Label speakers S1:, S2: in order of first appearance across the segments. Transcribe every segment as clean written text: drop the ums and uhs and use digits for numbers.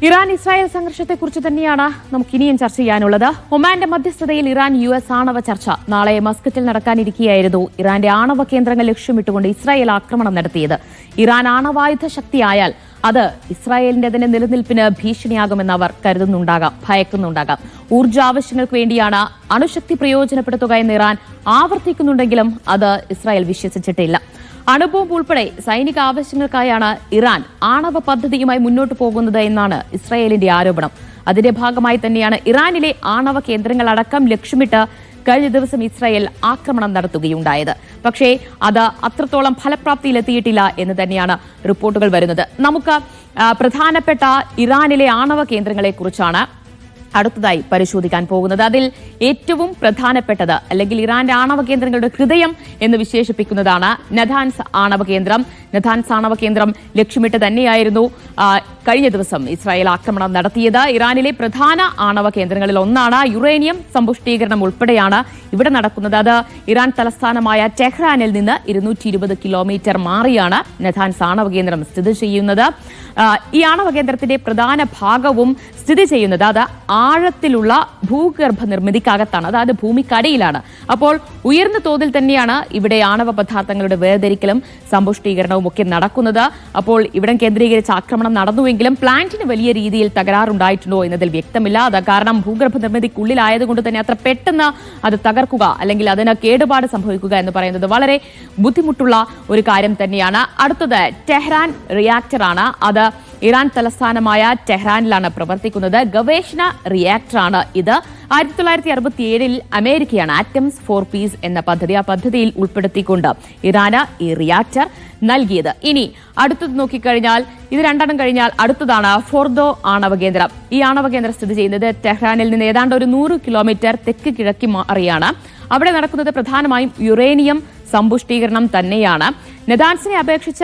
S1: Iran Israel സംഘർഷത്തെക്കുറിച്ച് തന്നെയാണ് നമുക്ക് ഇനിയും ചർച്ച ചെയ്യാനുള്ളത്. ഒമാന്റെ മധ്യസ്ഥതയിൽ ഇറാൻ US ആണവ ചർച്ച നാളെ മസ്കറ്റിൽ നടക്കാനിരിക്കെയായിരുന്നു ഇറാന്റെ ആണവ കേന്ദ്രങ്ങൾ ലക്ഷ്യമിട്ടുകൊണ്ട് ഇസ്രായേൽ ആക്രമണം നടത്തിയത്. ഇറാൻ ആണവായുധ ശക്തിയായാൽ അത് ഇസ്രായേലിന്റെ നിലനിൽപ്പിന് ഭീഷണിയാകുമെന്ന് അവർ ഭയക്കുന്നുണ്ടാകാം. ഊർജ്ജാവശ്യങ്ങൾക്ക് വേണ്ടിയാണ് അണുശക്തി പ്രയോജനപ്പെടുത്തുക എന്ന് ഇറാൻ ആവർത്തിക്കുന്നുണ്ടെങ്കിലും അത് ഇസ്രായേൽ വിശ്വസിച്ചിട്ടില്ല. അണുബോംബ് ഉൾപ്പെടെ സൈനിക ആവശ്യങ്ങൾക്കായാണ് ഇറാൻ ആണവ പദ്ധതിയുമായി മുന്നോട്ട് പോകുന്നത് എന്നാണ് ഇസ്രായേലിന്റെ ആരോപണം. അതിന്റെ ഭാഗമായി തന്നെയാണ് ഇറാനിലെ ആണവ കേന്ദ്രങ്ങളടക്കം ലക്ഷ്യമിട്ട് കഴിഞ്ഞ ദിവസം ഇസ്രായേൽ ആക്രമണം നടത്തുകയുണ്ടായത്. പക്ഷേ അത് അത്രത്തോളം ഫലപ്രാപ്തിയിലെത്തിയിട്ടില്ല എന്ന് തന്നെയാണ് റിപ്പോർട്ടുകൾ വരുന്നത്. നമുക്ക് പ്രധാനപ്പെട്ട ഇറാനിലെ ആണവ കേന്ദ്രങ്ങളെക്കുറിച്ചാണ് അടുത്തതായി പരിശോധിക്കാൻ പോകുന്നത്. അതിൽ ഏറ്റവും പ്രധാനപ്പെട്ടത് അല്ലെങ്കിൽ ഇറാന്റെ ആണവ കേന്ദ്രങ്ങളുടെ ഹൃദയം എന്ന് വിശേഷിപ്പിക്കുന്നതാണ് നഥാൻസ് ആണവ കേന്ദ്രം. നഥാൻസ് ആണവ കേന്ദ്രം ലക്ഷ്യമിട്ട് തന്നെയായിരുന്നു കഴിഞ്ഞ ദിവസം ഇസ്രായേൽ ആക്രമണം നടത്തിയത്. ഇറാനിലെ പ്രധാന ആണവ കേന്ദ്രങ്ങളിൽ ഒന്നാണ്. യുറേനിയം സമ്പുഷ്ടീകരണം ഉൾപ്പെടെയാണ് ഇവിടെ നടക്കുന്നത്. അത് ഇറാൻ തലസ്ഥാനമായ ടെഹ്റാനിൽ നിന്ന് 220 കിലോമീറ്റർ മാറിയാണ് നഥാൻസ് ആണവ കേന്ദ്രം സ്ഥിതി ചെയ്യുന്നത്. ഈ ആണവ കേന്ദ്രത്തിന്റെ പ്രധാന ഭാഗവും സ്ഥിതി ചെയ്യുന്നത് അത് ആഴത്തിലുള്ള ഭൂഗർഭ നിർമ്മിതിക്കകത്താണ്, അതായത് ഭൂമിക്കടിയിലാണ്. അപ്പോൾ ഉയർന്ന തോതിൽ തന്നെയാണ് ഇവിടെ ആണവ പദാർത്ഥങ്ങളുടെ വേർതിരിക്കലും സമ്പുഷ്ടീകരണവും ഒക്കെ നടക്കുന്നത്. അപ്പോൾ ഇവിടം കേന്ദ്രീകരിച്ച് ആക്രമണം നടന്നുവെങ്കിലും പ്ലാന്റിന് വലിയ രീതിയിൽ തകരാറുണ്ടായിട്ടുണ്ടോ എന്നതിൽ വ്യക്തമില്ല. അത് കാരണം ഭൂഗർഭ നിർമ്മിതിക്കുള്ളിലായതുകൊണ്ട് തന്നെ അത്ര പെട്ടെന്ന് അത് തകർക്കുക അല്ലെങ്കിൽ അതിന് കേടുപാട് സംഭവിക്കുക എന്ന് പറയുന്നത് വളരെ ബുദ്ധിമുട്ടുള്ള ഒരു കാര്യം തന്നെയാണ്. അടുത്തത് ടെഹ്റാൻ റിയാക്ടറാണ്. അത് ഇറാൻ തലസ്ഥാനമായ ടെഹ്റാനിലാണ് പ്രവർത്തിക്കുന്നത്. ഗവേഷണ റിയാക്ടറാണ് ഇത്. 1967 അമേരിക്കയാണ് ആറ്റംസ് ഫോർ പീസ് എന്ന പദ്ധതി, ആ പദ്ധതിയിൽ ഉൾപ്പെടുത്തിക്കൊണ്ട് ഇറാന് ഈ റിയാക്ടർ നൽകിയത്. ഇനി അടുത്തത് നോക്കിക്കഴിഞ്ഞാൽ ഇത് രണ്ടെണ്ണം കഴിഞ്ഞാൽ അടുത്തതാണ് ഫോർദോ ആണവ കേന്ദ്രം. ഈ ആണവ കേന്ദ്രം സ്ഥിതി ചെയ്യുന്നത് ടെഹ്റാനിൽ നിന്ന് ഏതാണ്ട് ഒരു 100 കിലോമീറ്റർ തെക്ക് കിഴക്ക് മാറിയാണ്. അവിടെ നടക്കുന്നത് പ്രധാനമായും യുറേനിയം സമ്പുഷ്ടീകരണം തന്നെയാണ്. നഥാൻസിനെ അപേക്ഷിച്ച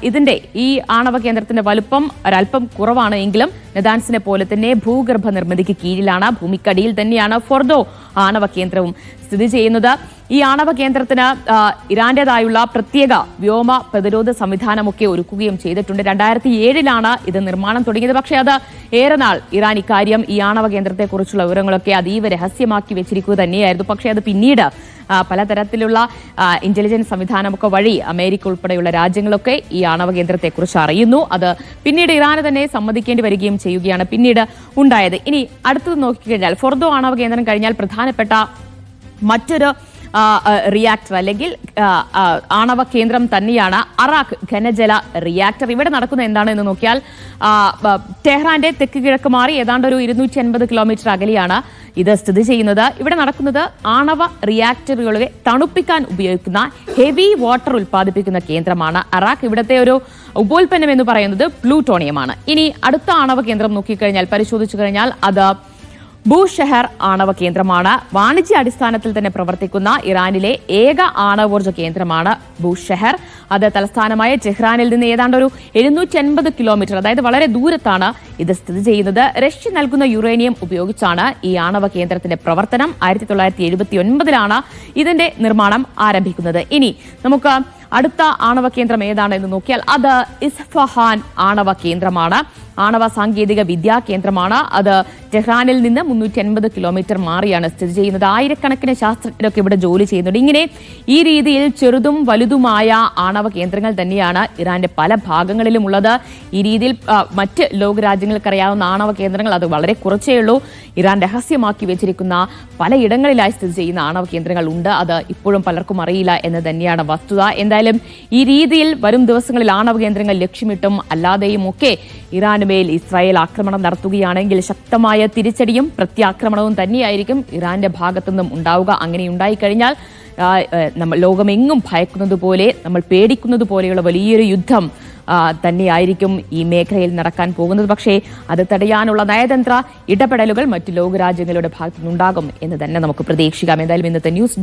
S1: ഇതിന്റെ ഈ ആണവ കേന്ദ്രത്തിന്റെ വലുപ്പം ഒരല്പം കുറവാണ് എങ്കിലും നഥാൻസിനെ പോലെ തന്നെ ഭൂഗർഭ നിർമ്മിതിക്ക് കീഴിലാണ്, ഭൂമിക്കടിയിൽ തന്നെയാണ് ഫോർദോ ആണവ കേന്ദ്രവും സ്ഥിതി ചെയ്യുന്നത്. ഈ ആണവ കേന്ദ്രത്തിന് ഇറാന്റേതായുള്ള പ്രത്യേക വ്യോമ പ്രതിരോധ സംവിധാനമൊക്കെ ഒരുക്കുകയും ചെയ്തിട്ടുണ്ട്. 2007 ഇത് നിർമ്മാണം തുടങ്ങിയത്. പക്ഷേ അത് ഏറെ നാൾ ഇറാൻ ഇക്കാര്യം ഈ ആണവ കേന്ദ്രത്തെക്കുറിച്ചുള്ള വിവരങ്ങളൊക്കെ അതീവ രഹസ്യമാക്കി വെച്ചിരിക്കുക തന്നെയായിരുന്നു. പക്ഷേ അത് പിന്നീട് പലതരത്തിലുള്ള ഇന്റലിജൻസ് സംവിധാനമൊക്കെ വഴി അമേരിക്ക ഉൾപ്പെടെയുള്ള രാജ്യങ്ങളൊക്കെ ഈ ആണവ കേന്ദ്രത്തെക്കുറിച്ച് അറിയുന്നു. അത് പിന്നീട് ഇറാന് തന്നെ സമ്മതിക്കേണ്ടി വരികയും ചെയ്യുകയാണ് പിന്നീട് ഉണ്ടായത്. ഇനി അടുത്തത് നോക്കിക്കഴിഞ്ഞാൽ ഫോർദോ ആണവ കേന്ദ്രം കഴിഞ്ഞാൽ പ്രധാനപ്പെട്ട മറ്റൊരു റിയാക്ടർ അല്ലെങ്കിൽ ആണവ കേന്ദ്രം തന്നെയാണ് അറാഖ് ഘനജല റിയാക്ടർ. ഇവിടെ നടക്കുന്ന എന്താണെന്ന് നോക്കിയാൽ ടെഹ്റാന്റെ തെക്ക് കിഴക്ക് മാറി ഏതാണ്ട് ഒരു 250 കിലോമീറ്റർ അകലെയാണ് ഇത് സ്ഥിതി ചെയ്യുന്നത്. ഇവിടെ നടക്കുന്നത് ആണവ റിയാക്ടറുകളെ തണുപ്പിക്കാൻ ഉപയോഗിക്കുന്ന ഹെവി വാട്ടർ ഉൽപ്പാദിപ്പിക്കുന്ന കേന്ദ്രമാണ് അറാഖ്. ഇവിടുത്തെ ഒരു ഉപോൽപ്പന്നം എന്ന് പറയുന്നത് പ്ലൂട്ടോണിയമാണ്. ഇനി അടുത്ത ആണവ കേന്ദ്രം നോക്കിക്കഴിഞ്ഞാൽ പരിശോധിച്ചു കഴിഞ്ഞാൽ അത് ബൂഷെഹർ ആണവ കേന്ദ്രമാണ്. വാണിജ്യ അടിസ്ഥാനത്തിൽ തന്നെ പ്രവർത്തിക്കുന്ന ഇറാനിലെ ഏക ആണവോർജ്ജ കേന്ദ്രമാണ് ബൂഷെഹർ. അത് തലസ്ഥാനമായ ടെഹ്റാനിൽ നിന്ന് ഏതാണ്ട് ഒരു 750 കിലോമീറ്റർ, അതായത് വളരെ ദൂരത്താണ് ഇത് സ്ഥിതി ചെയ്യുന്നത്. റഷ്യ നൽകുന്ന യുറേനിയം ഉപയോഗിച്ചാണ് ഈ ആണവ കേന്ദ്രത്തിന്റെ പ്രവർത്തനം. 1979 ഇതിന്റെ നിർമ്മാണം ആരംഭിക്കുന്നത്. ഇനി നമുക്ക് അടുത്ത ആണവ കേന്ദ്രം ഏതാണ് എന്ന് നോക്കിയാൽ അത് ഇസ്ഫഹാൻ ആണവ കേന്ദ്രമാണ്. ആണവ സാങ്കേതിക വിദ്യാ കേന്ദ്രമാണ്. അത് ടെഹ്റാനിൽ നിന്ന് 350 കിലോമീറ്റർ മാറിയാണ് സ്ഥിതി ചെയ്യുന്നത്. ആയിരക്കണക്കിന് ശാസ്ത്രജ്ഞരൊക്കെ ഇവിടെ ജോലി ചെയ്യുന്നുണ്ട്. ഇങ്ങനെ ഈ രീതിയിൽ ചെറുതും വലുതുമായ ആണവ കേന്ദ്രങ്ങൾ തന്നെയാണ് ഇറാന്റെ പല ഭാഗങ്ങളിലും ഉള്ളത്. ഈ രീതിയിൽ മറ്റ് ലോകരാജ്യങ്ങൾക്കറിയാവുന്ന ആണവ കേന്ദ്രങ്ങൾ അത് വളരെ കുറച്ചേ ഉള്ളൂ. ഇറാൻ രഹസ്യമാക്കി വെച്ചിരിക്കുന്ന പലയിടങ്ങളിലായി സ്ഥിതി ചെയ്യുന്ന ആണവ കേന്ദ്രങ്ങൾ ഉണ്ട്. അത് ഇപ്പോഴും പലർക്കും അറിയില്ല എന്ന് തന്നെയാണ് വസ്തുത. എന്തായാലും ഈ രീതിയിൽ വരും ദിവസങ്ങളിൽ ആണവ കേന്ദ്രങ്ങൾ ലക്ഷ്യമിട്ടും അല്ലാതെയും ഒക്കെ ഇറാന് മേൽ ഇസ്രായേൽ ആക്രമണം നടത്തുകയാണെങ്കിൽ ശക്തമായ തിരിച്ചടിയും പ്രത്യാക്രമണവും തന്നെയായിരിക്കും ഇറാന്റെ ഭാഗത്തുനിന്നും ഉണ്ടാവുക. അങ്ങനെ ഉണ്ടായിക്കഴിഞ്ഞാൽ നമ്മൾ ലോകമെങ്ങും ഭയക്കുന്നത് പോലെ, നമ്മൾ പേടിക്കുന്നത് പോലെയുള്ള വലിയൊരു യുദ്ധം തന്നെയായിരിക്കും ഈ മേഖലയിൽ നടക്കാൻ പോകുന്നത്. പക്ഷേ അത് തടയാനുള്ള നയതന്ത്ര ഇടപെടലുകൾ മറ്റു ലോകരാജ്യങ്ങളുടെ ഭാഗത്തുനിന്നുണ്ടാകും എന്ന് തന്നെ നമുക്ക് പ്രതീക്ഷിക്കാം. എന്തായാലും ഇന്നത്തെ ന്യൂസ്